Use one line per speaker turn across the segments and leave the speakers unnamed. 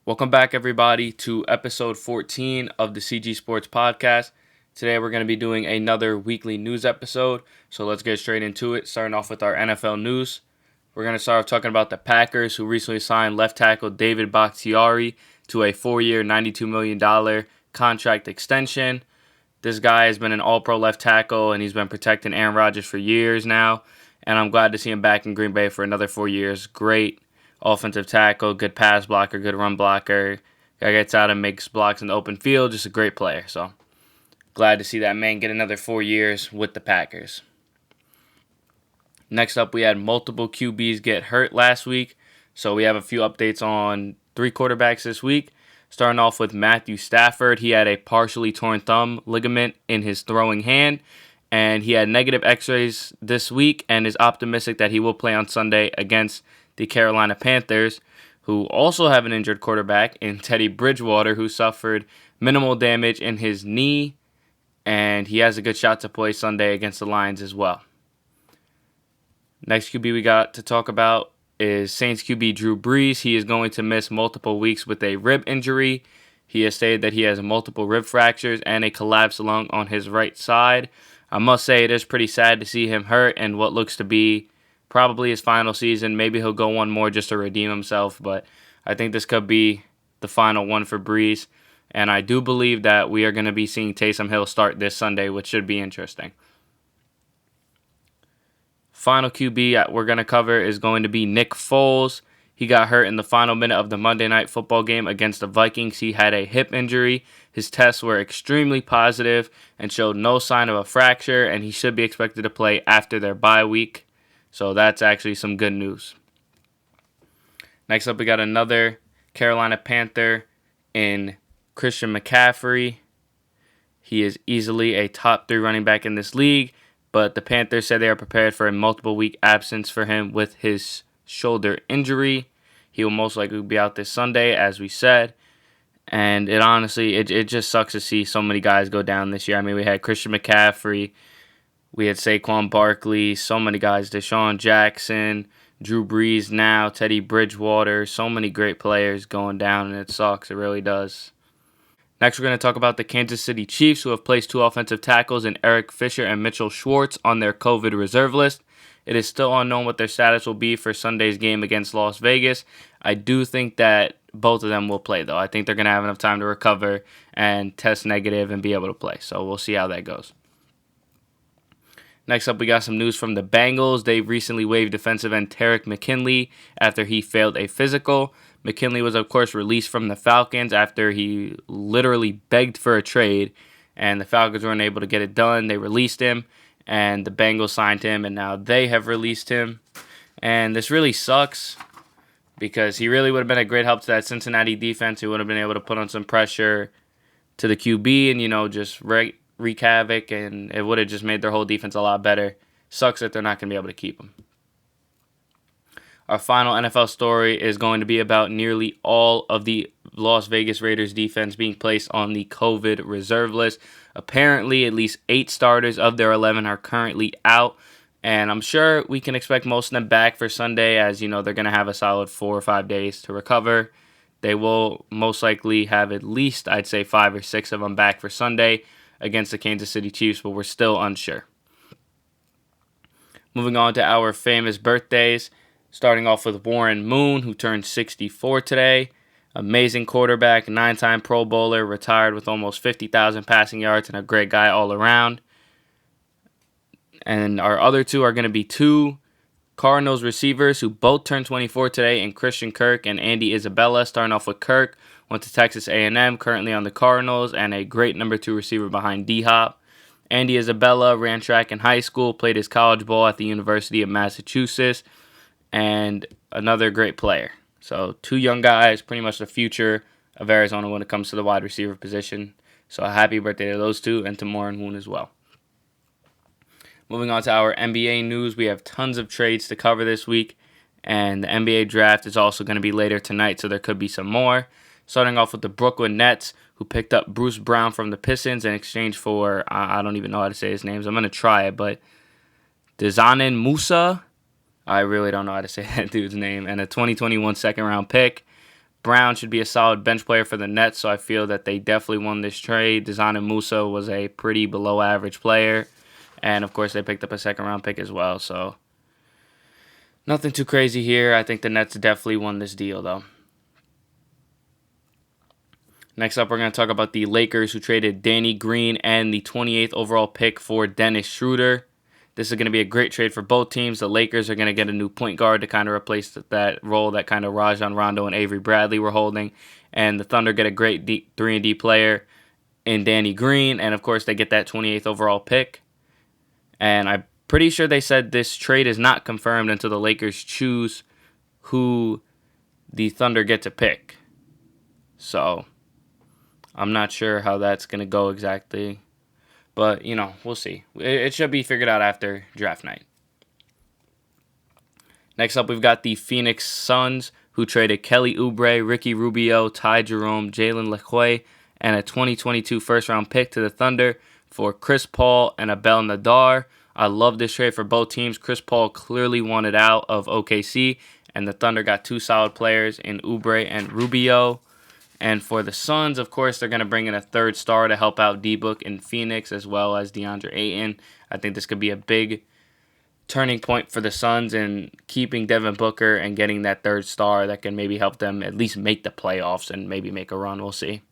Welcome back, everybody, to episode 14 of the CG Sports Podcast. Today, we're going to be doing another weekly news episode, so let's get straight into it, starting off with our NFL news. We're going to start off talking about the Packers, who recently signed left tackle David Bakhtiari to a 4-year, $92 million contract extension. This guy has been an all-pro left tackle, and he's been protecting Aaron Rodgers for years now, and I'm glad to see him back in Green Bay for another 4 years. Great offensive tackle, good pass blocker, good run blocker. Guy gets out and makes blocks in the open field. Just a great player. So glad to see that man get another 4 years with the Packers. Next up, we had multiple QBs get hurt last week. So we have a few updates on 3 quarterbacks this week. Starting off with Matthew Stafford. He had a partially torn thumb ligament in his throwing hand, and he had negative x-rays this week and is optimistic that he will play on Sunday against the Carolina Panthers, who also have an injured quarterback in Teddy Bridgewater, who suffered minimal damage in his knee, and he has a good shot to play Sunday against the Lions as well. Next QB we got to talk about is Saints QB Drew Brees. He is going to miss multiple weeks with a rib injury. He has stated that he has multiple rib fractures and a collapsed lung on his right side. I must say it is pretty sad to see him hurt in what looks to be probably his final season. Maybe he'll go one more just to redeem himself, but I think this could be the final one for Brees. And I do believe that we are going to be seeing Taysom Hill start this Sunday, which should be interesting. Final QB we're going to cover is going to be Nick Foles. He got hurt in the final minute of the Monday Night Football game against the Vikings. He had a hip injury. His tests were extremely positive and showed no sign of a fracture, and he should be expected to play after their bye week. So that's actually some good news. Next up, we got another Carolina Panther in Christian McCaffrey. He is easily a top 3 running back in this league, but the Panthers said they are prepared for a multiple week absence for him with his shoulder injury. He will most likely be out this Sunday, as we said. And it just sucks to see so many guys go down this year. I mean, we had Christian McCaffrey, we had Saquon Barkley, so many guys, Deshaun Jackson, Drew Brees now, Teddy Bridgewater, so many great players going down, and it sucks. It really does. Next, we're going to talk about the Kansas City Chiefs, who have placed 2 offensive tackles in Eric Fisher and Mitchell Schwartz on their COVID reserve list. It is still unknown what their status will be for Sunday's game against Las Vegas. I do think that both of them will play, though. I think they're going to have enough time to recover and test negative and be able to play. So we'll see how that goes. Next up, we got some news from the Bengals. They recently waived defensive end Tarek McKinley after he failed a physical. McKinley was, of course, released from the Falcons after he literally begged for a trade, and the Falcons weren't able to get it done. They released him, and the Bengals signed him, and now they have released him. And this really sucks because he really would have been a great help to that Cincinnati defense. He would have been able to put on some pressure to the QB and, just wreak havoc, and it would have just made their whole defense a lot better. Sucks that they're not going to be able to keep him. Our final NFL story is going to be about nearly all of the Las Vegas Raiders defense being placed on the COVID reserve list. Apparently, at least 8 starters of their 11 are currently out, and I'm sure we can expect most of them back for Sunday, as they're going to have a solid 4 or 5 days to recover. They will most likely have at least, I'd say, 5 or 6 of them back for Sunday against the Kansas City Chiefs, but we're still unsure. Moving on to our famous birthdays, starting off with Warren Moon, who turned 64 today. Amazing quarterback, 9-time Pro Bowler, retired with almost 50,000 passing yards, and a great guy all around. And our other 2 are going to be 2 Cardinals receivers who both turned 24 today, in Christian Kirk and Andy Isabella. Starting off with Kirk, went to Texas A&M, currently on the Cardinals, and a great number 2 receiver behind D-Hop. Andy Isabella ran track in high school, played his college ball at the University of Massachusetts, and another great player. So 2 young guys, pretty much the future of Arizona when it comes to the wide receiver position. So a happy birthday to those 2 and to Warren Moon as well. Moving on to our NBA news, we have tons of trades to cover this week, and the NBA draft is also going to be later tonight, so there could be some more. Starting off with the Brooklyn Nets, who picked up Bruce Brown from the Pistons in exchange for, I don't even know how to say his name, so I'm going to try it, but Dzanan Musa, I really don't know how to say that dude's name, and a 2021 second-round pick. Brown should be a solid bench player for the Nets, so I feel that they definitely won this trade. Dezana Musa was a pretty below average player, and of course they picked up a second round pick as well, so nothing too crazy here. I think the Nets definitely won this deal though. Next up, we're going to talk about the Lakers, who traded Danny Green and the 28th overall pick for Dennis Schroeder. This is going to be a great trade for both teams. The Lakers are going to get a new point guard to kind of replace that role that kind of Rajon Rondo and Avery Bradley were holding. And the Thunder get a great 3-and-D player in Danny Green. And, of course, they get that 28th overall pick. And I'm pretty sure they said this trade is not confirmed until the Lakers choose who the Thunder get to pick. So I'm not sure how that's going to go exactly. But, we'll see. It should be figured out after draft night. Next up, we've got the Phoenix Suns, who traded Kelly Oubre, Ricky Rubio, Ty Jerome, Jalen Lecque, and a 2022 first-round pick to the Thunder for Chris Paul and Abel Nader. I love this trade for both teams. Chris Paul clearly wanted out of OKC, and the Thunder got two solid players in Oubre and Rubio. And for the Suns, of course, they're going to bring in a third star to help out D-Book in Phoenix, as well as DeAndre Ayton. I think this could be a big turning point for the Suns in keeping Devin Booker and getting that third star that can maybe help them at least make the playoffs and maybe make a run. We'll see.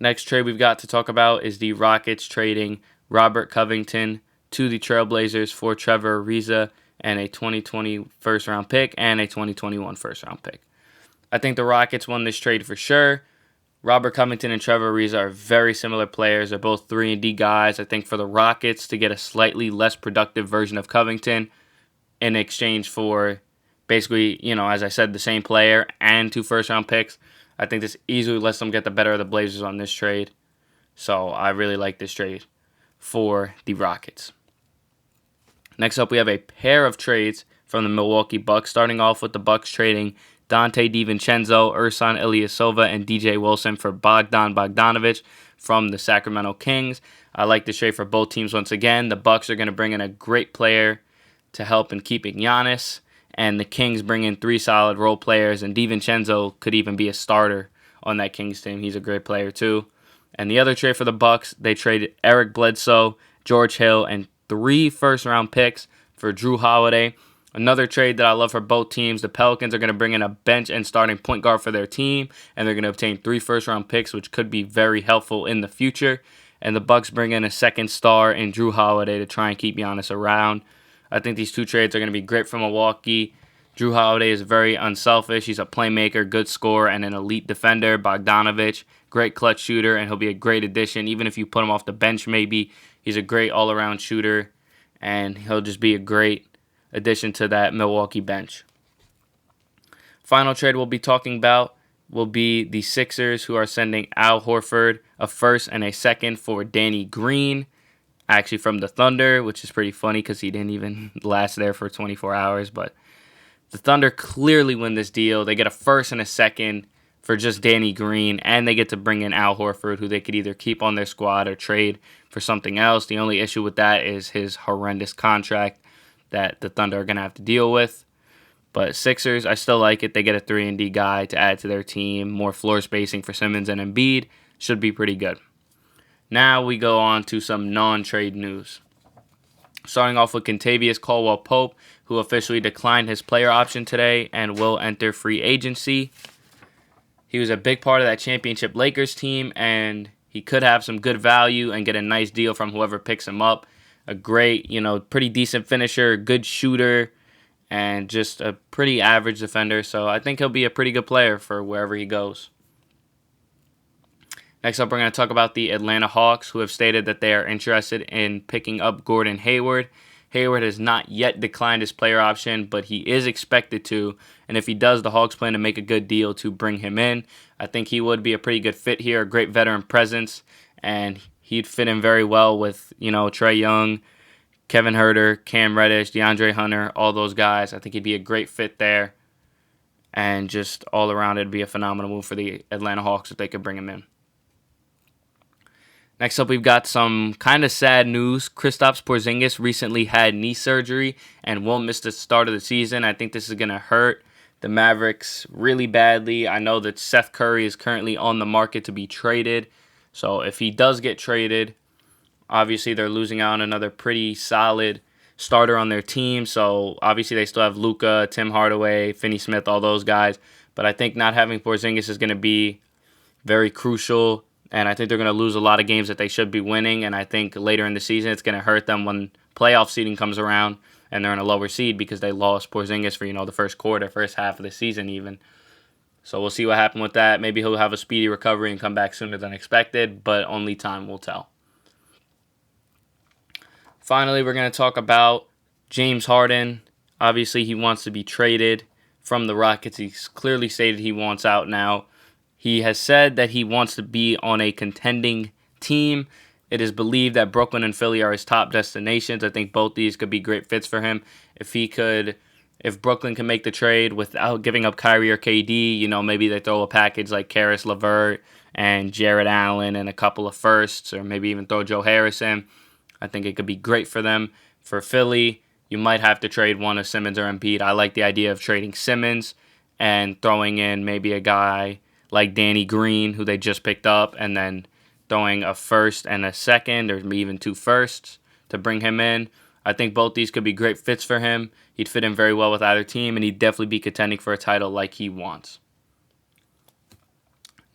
Next trade we've got to talk about is the Rockets trading Robert Covington to the Trailblazers for Trevor Ariza and a 2020 first-round pick and a 2021 first-round pick. I think the Rockets won this trade for sure. Robert Covington and Trevor Ariza are very similar players. They're both 3-and-D guys. I think for the Rockets to get a slightly less productive version of Covington in exchange for basically, as I said, the same player and 2 first-round picks, I think this easily lets them get the better of the Blazers on this trade. So I really like this trade for the Rockets. Next up, we have a pair of trades from the Milwaukee Bucks, starting off with the Bucks trading Dante DiVincenzo, Ersan Ilyasova, and DJ Wilson for Bogdan Bogdanovic from the Sacramento Kings. I like this trade for both teams once again. The Bucks are going to bring in a great player to help in keeping Giannis, and the Kings bring in 3 solid role players, and DiVincenzo could even be a starter on that Kings team. He's a great player too. And the other trade for the Bucks, they traded Eric Bledsoe, George Hill, and 3 first-round picks for Jrue Holiday. Another trade that I love for both teams, the Pelicans are going to bring in a bench and starting point guard for their team, and they're going to obtain 3 first-round picks, which could be very helpful in the future. And the Bucks bring in a second star in Jrue Holiday to try and keep Giannis around. I think these 2 trades are going to be great for Milwaukee. Jrue Holiday is very unselfish. He's a playmaker, good scorer, and an elite defender. Bogdanovic, great clutch shooter, and he'll be a great addition. Even if you put him off the bench maybe, he's a great all-around shooter, and he'll just be a great addition to that Milwaukee bench. Final trade we'll be talking about will be the Sixers, who are sending Al Horford a first and a second for Danny Green, actually from the Thunder, which is pretty funny because he didn't even last there for 24 hours. But the Thunder clearly win this deal. They get a first and a second for just Danny Green, and they get to bring in Al Horford, who they could either keep on their squad or trade for something else. The only issue with that is his horrendous contract that the Thunder are going to have to deal with. But Sixers, I still like it. They get a 3-and-D guy to add to their team. More floor spacing for Simmons and Embiid. Should be pretty good. Now we go on to some non-trade news. Starting off with Kentavious Caldwell-Pope, who officially declined his player option today and will enter free agency. He was a big part of that championship Lakers team, and he could have some good value and get a nice deal from whoever picks him up. A great, pretty decent finisher, good shooter, and just a pretty average defender. So I think he'll be a pretty good player for wherever he goes. Next up, we're going to talk about the Atlanta Hawks, who have stated that they are interested in picking up Gordon Hayward. Hayward has not yet declined his player option, but he is expected to. And if he does, the Hawks plan to make a good deal to bring him in. I think he would be a pretty good fit here, a great veteran presence, and he'd fit in very well with, Trae Young, Kevin Huerter, Cam Reddish, DeAndre Hunter, all those guys. I think he'd be a great fit there. And just all around, it'd be a phenomenal move for the Atlanta Hawks if they could bring him in. Next up, we've got some kind of sad news. Kristaps Porzingis recently had knee surgery and won't miss the start of the season. I think this is going to hurt the Mavericks really badly. I know that Seth Curry is currently on the market to be traded. So if he does get traded, obviously they're losing out on another pretty solid starter on their team. So obviously they still have Luka, Tim Hardaway, Finney Smith, all those guys. But I think not having Porzingis is going to be very crucial. And I think they're going to lose a lot of games that they should be winning. And I think later in the season it's going to hurt them when playoff seeding comes around and they're in a lower seed because they lost Porzingis for, the first quarter, first half of the season even. So we'll see what happens with that. Maybe he'll have a speedy recovery and come back sooner than expected, but only time will tell. Finally, we're going to talk about James Harden. Obviously, he wants to be traded from the Rockets. He's clearly stated he wants out now. He has said that he wants to be on a contending team. It is believed that Brooklyn and Philly are his top destinations. I think both these could be great fits for him. If Brooklyn can make the trade without giving up Kyrie or KD, maybe they throw a package like Karis LeVert and Jared Allen and a couple of firsts, or maybe even throw Joe Harris in. I think it could be great for them. For Philly, you might have to trade one of Simmons or Embiid. I like the idea of trading Simmons and throwing in maybe a guy like Danny Green, who they just picked up, and then throwing a first and a second, or even 2 firsts to bring him in. I think both these could be great fits for him. He'd fit in very well with either team, and he'd definitely be contending for a title like he wants.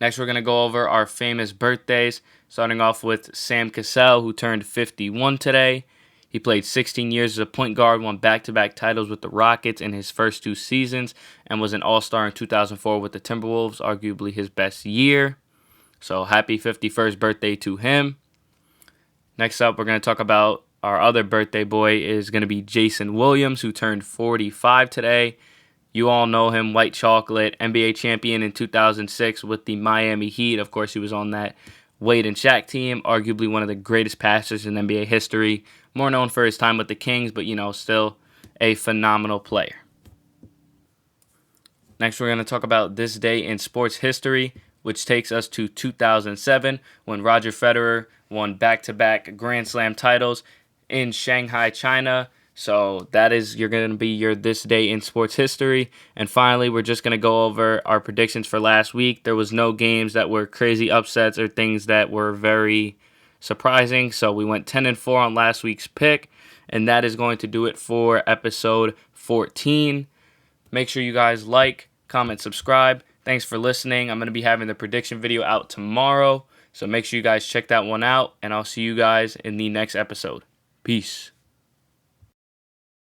Next, we're going to go over our famous birthdays, starting off with Sam Cassell, who turned 51 today. He played 16 years as a point guard, won back-to-back titles with the Rockets in his first 2 seasons, and was an All-Star in 2004 with the Timberwolves, arguably his best year. So happy 51st birthday to him. Next up, we're going to talk about our other birthday boy is going to be Jason Williams, who turned 45 today. You all know him, White Chocolate, NBA champion in 2006 with the Miami Heat. Of course, he was on that Wade and Shaq team, arguably one of the greatest passers in NBA history. More known for his time with the Kings, but, still a phenomenal player. Next, we're going to talk about this day in sports history, which takes us to 2007, when Roger Federer won back-to-back Grand Slam titles in Shanghai, China. So that is going to be your this day in sports history. And finally, we're just going to go over our predictions for last week. There was no games that were crazy upsets or things that were very surprising. So we went 10-4 on last week's pick. And that is going to do it for episode 14. Make sure you guys like, comment, subscribe. Thanks for listening. I'm going to be having the prediction video out tomorrow. So make sure you guys check that one out. And I'll see you guys in the next episode. Peace.